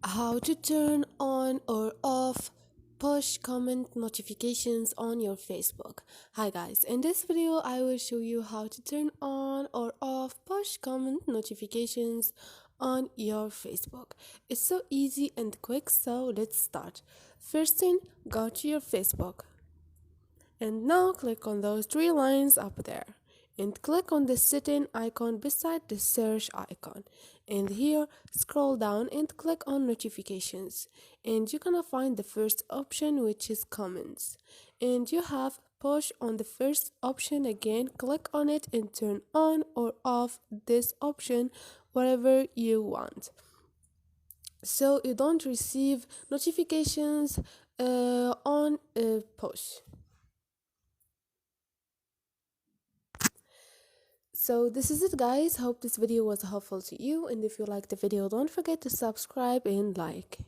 How to turn on or off push comment notifications on your Facebook. Hi guys, in this video I will show you how to turn on or off push comment notifications on your Facebook. It's so easy and quick, so let's start. First thing, go to your Facebook and now click on those three lines up there and click on the setting icon beside the search icon, and here scroll down and click on notifications, and you're gonna find the first option, which is comments, and you have push on the first option. Again, click on it and turn on or off this option whatever you want, so you don't receive notifications on push. So this is it guys, hope this video was helpful to you, and if you liked the video don't forget to subscribe and like.